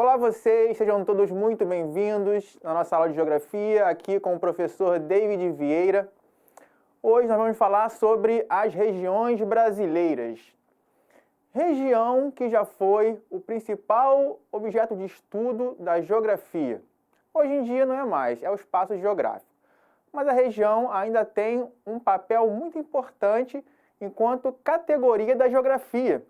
Olá vocês, sejam todos muito bem-vindos na nossa aula de Geografia, aqui com o professor David Vieira. Hoje nós vamos falar sobre as regiões brasileiras. Região que já foi o principal objeto de estudo da geografia. Hoje em dia não é mais, é o espaço geográfico. Mas a região ainda tem um papel muito importante enquanto categoria da geografia,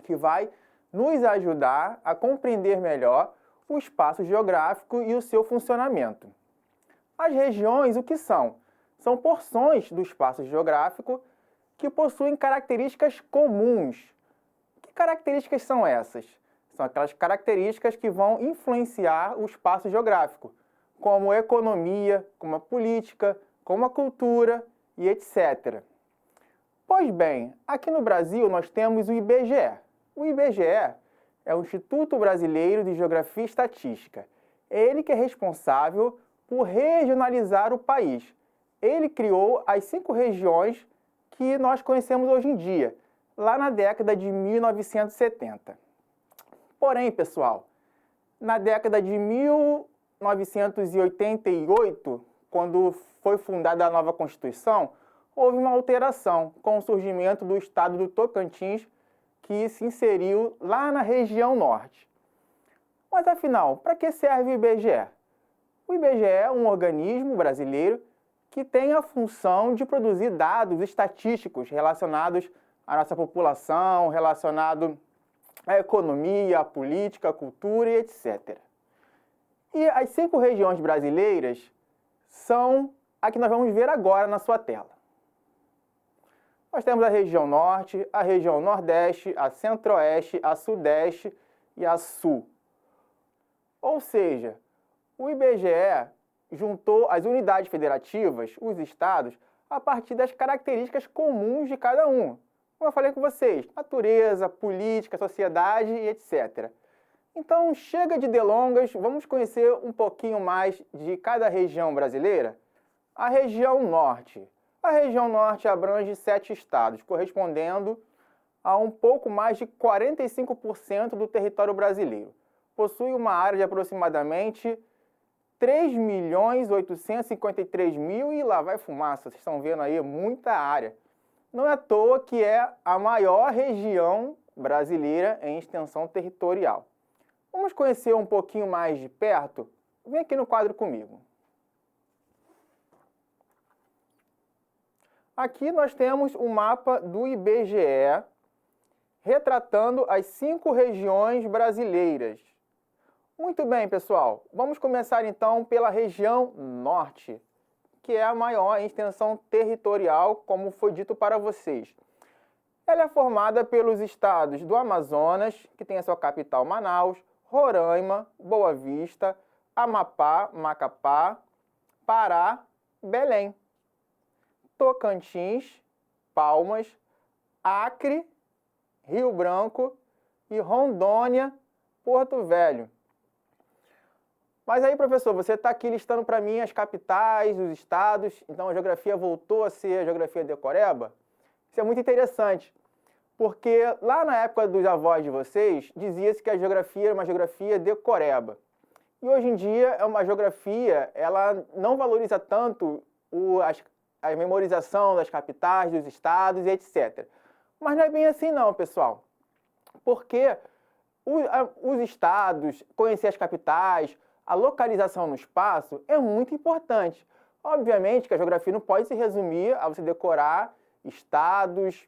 que vai nos ajudar a compreender melhor o espaço geográfico e o seu funcionamento. As regiões, o que são? São porções do espaço geográfico que possuem características comuns. Que características são essas? São aquelas características que vão influenciar o espaço geográfico, como a economia, como a política, como a cultura e etc. Pois bem, aqui no Brasil nós temos o IBGE. O IBGE é o Instituto Brasileiro de Geografia e Estatística. É ele que é responsável por regionalizar o país. Ele criou as 5 regiões que nós conhecemos hoje em dia, lá na década de 1970. Porém, pessoal, na década de 1988, quando foi fundada a nova Constituição, houve uma alteração com o surgimento do estado do Tocantins, que se inseriu lá na região norte. Mas afinal, para que serve o IBGE? O IBGE é um organismo brasileiro que tem a função de produzir dados estatísticos relacionados à nossa população, relacionado à economia, à política, à cultura e etc. E as 5 regiões brasileiras são a que nós vamos ver agora na sua tela. Nós temos a região norte, a região nordeste, a centro-oeste, a sudeste e a sul. Ou seja, o IBGE juntou as unidades federativas, os estados, a partir das características comuns de cada um. Como eu falei com vocês, natureza, política, sociedade e etc. Então, chega de delongas, vamos conhecer um pouquinho mais de cada região brasileira? A região norte. A região norte abrange 7 estados, correspondendo a um pouco mais de 45% do território brasileiro. Possui uma área de aproximadamente 3.853.000 e lá vai fumaça, vocês estão vendo aí, muita área. Não é à toa que é a maior região brasileira em extensão territorial. Vamos conhecer um pouquinho mais de perto? Vem aqui no quadro comigo. Aqui nós temos o mapa do IBGE, retratando as 5 regiões brasileiras. Muito bem, pessoal. Vamos começar então pela região norte, que é a maior em extensão territorial, como foi dito para vocês. Ela é formada pelos estados do Amazonas, que tem a sua capital Manaus, Roraima, Boa Vista, Amapá, Macapá, Pará, Belém, Tocantins, Palmas, Acre, Rio Branco e Rondônia, Porto Velho. Mas aí, professor, você está aqui listando para mim as capitais, os estados, então a geografia voltou a ser a geografia decoreba? Isso é muito interessante, porque lá na época dos avós de vocês, dizia-se que a geografia era uma geografia decoreba. E hoje em dia é uma geografia, ela não valoriza tanto a memorização das capitais, dos estados e etc. Mas não é bem assim não, pessoal. Porque os estados, conhecer as capitais, a localização no espaço é muito importante. Obviamente que a geografia não pode se resumir a você decorar estados,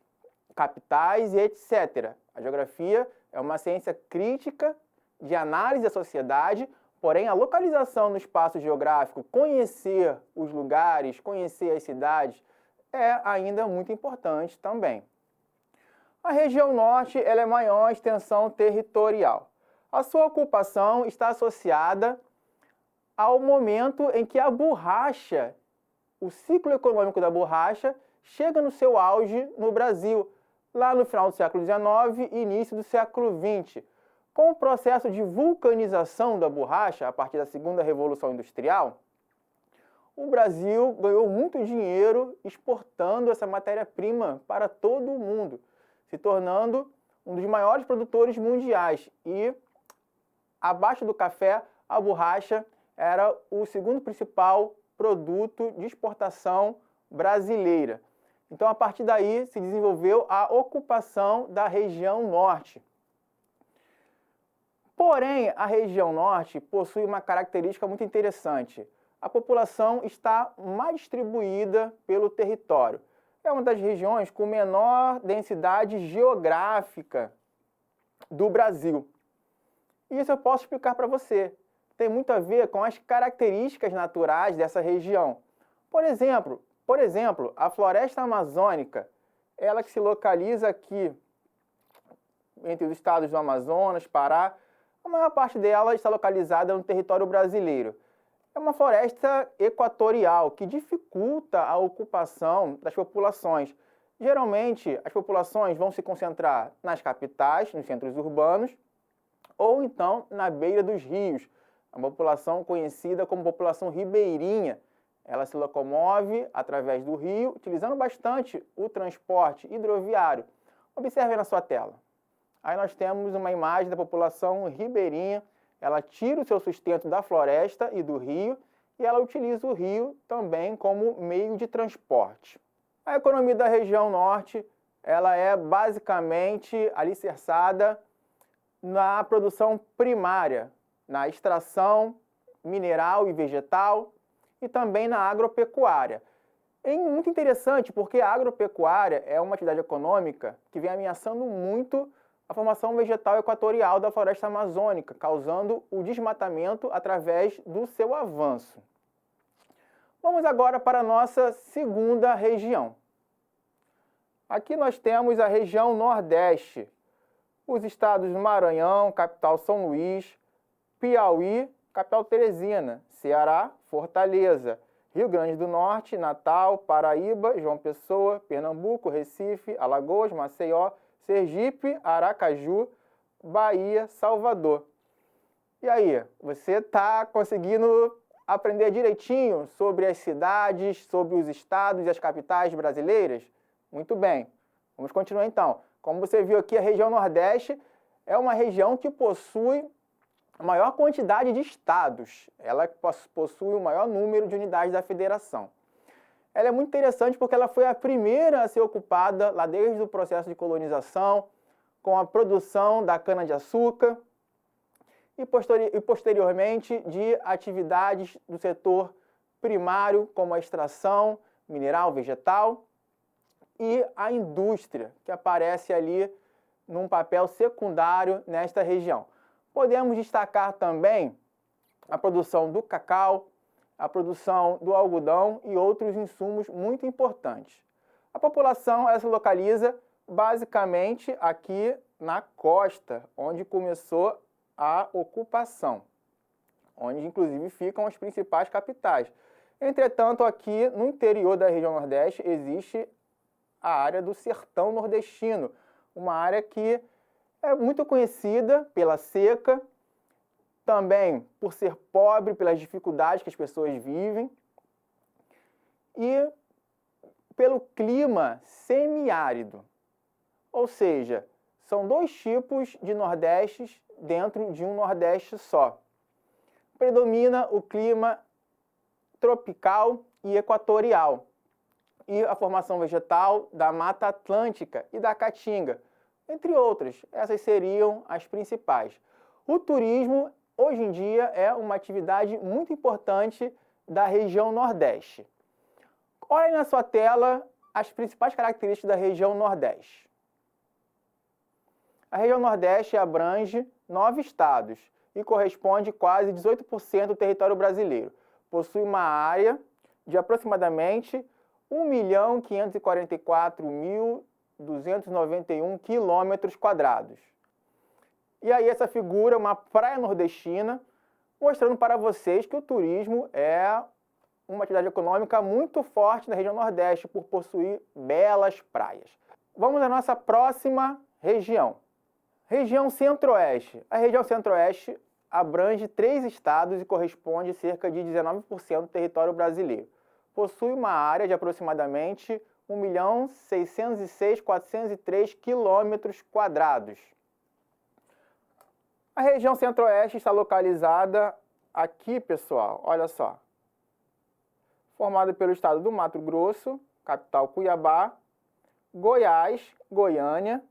capitais e etc. A geografia é uma ciência crítica de análise da sociedade, porém a localização no espaço geográfico, conhecer os lugares, conhecer as cidades, é ainda muito importante também. A região norte ela é maior extensão territorial. A sua ocupação está associada ao momento em que a borracha, o ciclo econômico da borracha, chega no seu auge no Brasil, lá no final do século XIX e início do século XX. Com o processo de vulcanização da borracha, a partir da segunda Revolução Industrial, o Brasil ganhou muito dinheiro exportando essa matéria-prima para todo o mundo, se tornando um dos maiores produtores mundiais. E abaixo do café, a borracha era o segundo principal produto de exportação brasileira. Então, a partir daí, se desenvolveu a ocupação da região norte. Porém, a região norte possui uma característica muito interessante. A população está mais distribuída pelo território. É uma das regiões com menor densidade geográfica do Brasil. Isso eu posso explicar para você. Tem muito a ver com as características naturais dessa região. Por exemplo, a floresta amazônica, ela que se localiza aqui entre os estados do Amazonas, Pará, a maior parte dela está localizada no território brasileiro. É uma floresta equatorial que dificulta a ocupação das populações. Geralmente, as populações vão se concentrar nas capitais, nos centros urbanos, ou então na beira dos rios. A população conhecida como população ribeirinha. Ela se locomove através do rio, utilizando bastante o transporte hidroviário. Observe na sua tela. Aí nós temos uma imagem da população ribeirinha. Ela tira o seu sustento da floresta e do rio e ela utiliza o rio também como meio de transporte. A economia da região norte, ela é basicamente alicerçada na produção primária, na extração mineral e vegetal e também na agropecuária. É muito interessante porque a agropecuária é uma atividade econômica que vem ameaçando muito a formação vegetal equatorial da floresta amazônica, causando o desmatamento através do seu avanço. Vamos agora para a nossa segunda região. Aqui nós temos a região Nordeste, os estados do Maranhão, capital São Luís, Piauí, capital Teresina, Ceará, Fortaleza, Rio Grande do Norte, Natal, Paraíba, João Pessoa, Pernambuco, Recife, Alagoas, Maceió, Sergipe, Aracaju, Bahia, Salvador. E aí, você está conseguindo aprender direitinho sobre as cidades, sobre os estados e as capitais brasileiras? Muito bem. Vamos continuar então. Como você viu aqui, a região Nordeste é uma região que possui a maior quantidade de estados. Ela possui o maior número de unidades da federação. Ela é muito interessante porque ela foi a primeira a ser ocupada lá desde o processo de colonização, com a produção da cana-de-açúcar e posteriormente de atividades do setor primário, como a extração mineral, vegetal, e a indústria, que aparece ali num papel secundário nesta região. Podemos destacar também a produção do cacau, a produção do algodão e outros insumos muito importantes. A população ela se localiza basicamente aqui na costa, onde começou a ocupação, onde inclusive ficam as principais capitais. Entretanto, aqui no interior da região Nordeste existe a área do sertão nordestino, uma área que é muito conhecida pela seca, também por ser pobre, pelas dificuldades que as pessoas vivem e pelo clima semiárido. Ou seja, são dois tipos de Nordestes dentro de um Nordeste só. Predomina o clima tropical e equatorial e a formação vegetal da Mata Atlântica e da Caatinga, entre outras. Essas seriam as principais. O turismo hoje em dia é uma atividade muito importante da região Nordeste. Olhem na sua tela as principais características da região Nordeste. A região Nordeste abrange 9 estados e corresponde quase 18% do território brasileiro. Possui uma área de aproximadamente 1.544.291 km². E aí essa figura é uma praia nordestina, mostrando para vocês que o turismo é uma atividade econômica muito forte na região Nordeste, por possuir belas praias. Vamos à nossa próxima região. Região Centro-Oeste. A região Centro-Oeste abrange 3 estados e corresponde a cerca de 19% do território brasileiro. Possui uma área de aproximadamente 1.606.403 km². A região centro-oeste está localizada aqui, pessoal, olha só. Formada pelo estado do Mato Grosso, capital Cuiabá, Goiás, Goiânia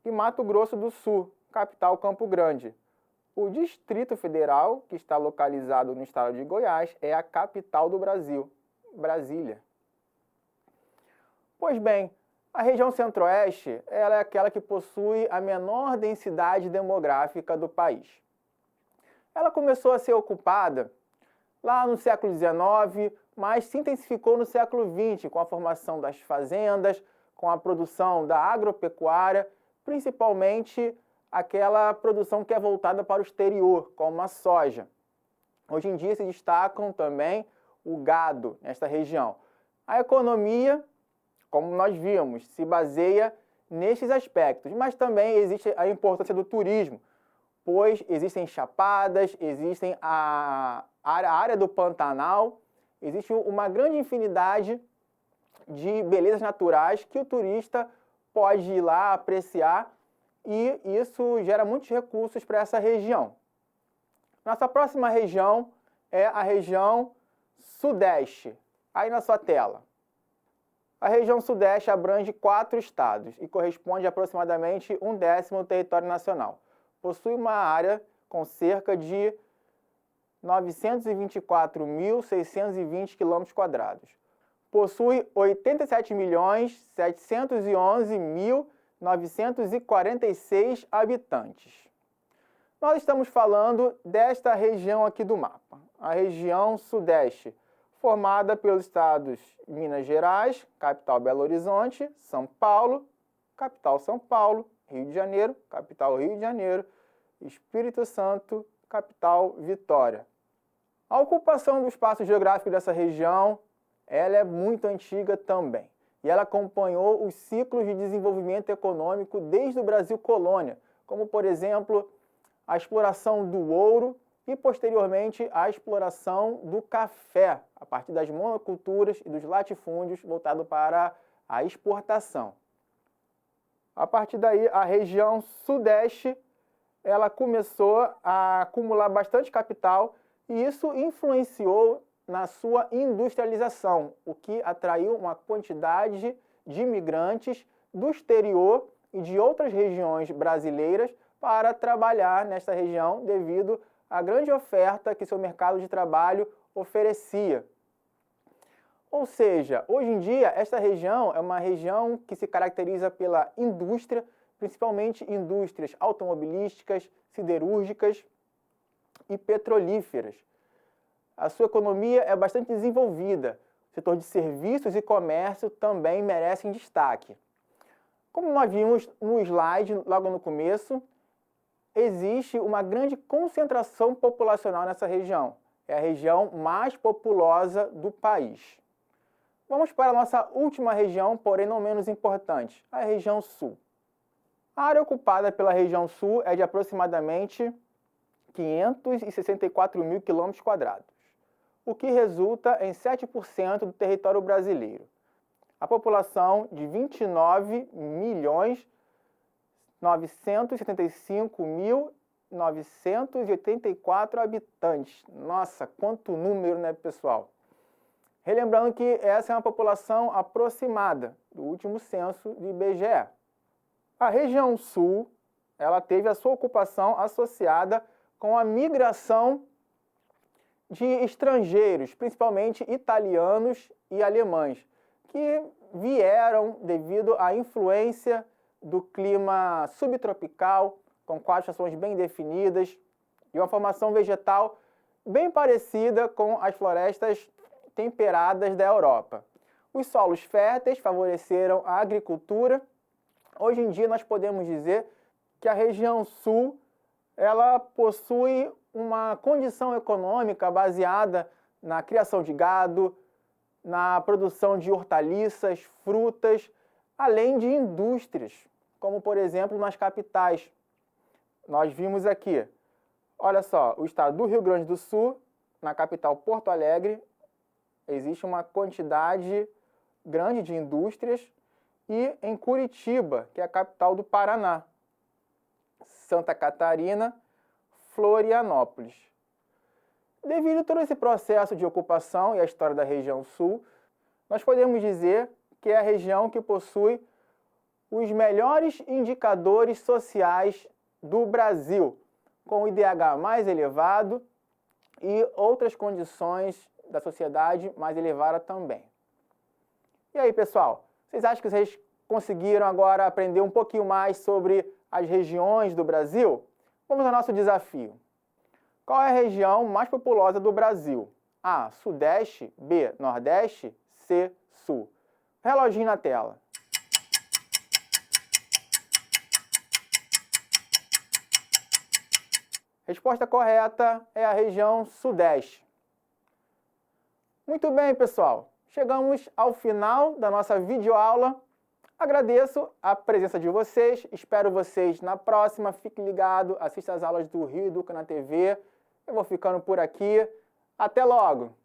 e Mato Grosso do Sul, capital Campo Grande. O Distrito Federal, que está localizado no estado de Goiás, é a capital do Brasil, Brasília. Pois bem, a região centro-oeste ela é aquela que possui a menor densidade demográfica do país. Ela começou a ser ocupada lá no século XIX, mas se intensificou no século XX com a formação das fazendas, com a produção da agropecuária, principalmente aquela produção que é voltada para o exterior, como a soja. Hoje em dia se destacam também o gado nesta região. A economia, como nós vimos, se baseia nestes aspectos, mas também existe a importância do turismo, pois existem chapadas, existem a área do Pantanal, existe uma grande infinidade de belezas naturais que o turista pode ir lá apreciar e isso gera muitos recursos para essa região. Nossa próxima região é a região Sudeste, aí na sua tela. A região Sudeste abrange 4 estados e corresponde a aproximadamente 1/10 do território nacional. Possui uma área com cerca de 924.620 km². Possui 87.711.946 habitantes. Nós estamos falando desta região aqui do mapa, a região Sudeste, formada pelos estados Minas Gerais, capital Belo Horizonte, São Paulo, capital São Paulo, Rio de Janeiro, capital Rio de Janeiro, Espírito Santo, capital Vitória. A ocupação do espaço geográfico dessa região, ela é muito antiga também. E ela acompanhou os ciclos de desenvolvimento econômico desde o Brasil colônia, como, por exemplo, a exploração do ouro e, posteriormente, a exploração do café, a partir das monoculturas e dos latifúndios voltado para a exportação. A partir daí, a região Sudeste, ela começou a acumular bastante capital e isso influenciou na sua industrialização, o que atraiu uma quantidade de imigrantes do exterior e de outras regiões brasileiras para trabalhar nesta região devido à grande oferta que seu mercado de trabalho oferecia. Ou seja, hoje em dia, esta região é uma região que se caracteriza pela indústria, principalmente indústrias automobilísticas, siderúrgicas e petrolíferas. A sua economia é bastante desenvolvida. O setor de serviços e comércio também merecem destaque. Como nós vimos no slide logo no começo, existe uma grande concentração populacional nessa região. É a região mais populosa do país. Vamos para a nossa última região, porém não menos importante, a região Sul. A área ocupada pela região Sul é de aproximadamente 564.000 km², o que resulta em 7% do território brasileiro. A população de 29.975.984 habitantes. Nossa, quanto número, né, pessoal? Relembrando que essa é uma população aproximada do último censo do IBGE. A região Sul, ela teve a sua ocupação associada com a migração de estrangeiros, principalmente italianos e alemães, que vieram devido à influência do clima subtropical, com 4 estações bem definidas, e uma formação vegetal bem parecida com as florestas temperadas da Europa. Os solos férteis favoreceram a agricultura. Hoje em dia nós podemos dizer que a região Sul ela possui uma condição econômica baseada na criação de gado, na produção de hortaliças, frutas, além de indústrias, como por exemplo nas capitais. Nós vimos aqui, olha só, o estado do Rio Grande do Sul, na capital Porto Alegre, existe uma quantidade grande de indústrias, e em Curitiba, que é a capital do Paraná. Santa Catarina Florianópolis. Devido a todo esse processo de ocupação e a história da região sul, nós podemos dizer que é a região que possui os melhores indicadores sociais do Brasil, com o IDH mais elevado e outras condições da sociedade mais elevada também. E aí, pessoal, vocês acham que vocês conseguiram agora aprender um pouquinho mais sobre as regiões do Brasil? Vamos ao nosso desafio. Qual é a região mais populosa do Brasil? A. Sudeste. B. Nordeste. C. Sul. Reloginho na tela. Resposta correta é a região Sudeste. Muito bem, pessoal. Chegamos ao final da nossa videoaula. Agradeço a presença de vocês. Espero vocês na próxima. Fique ligado, assista as aulas do Rio Educa na TV. Eu vou ficando por aqui. Até logo!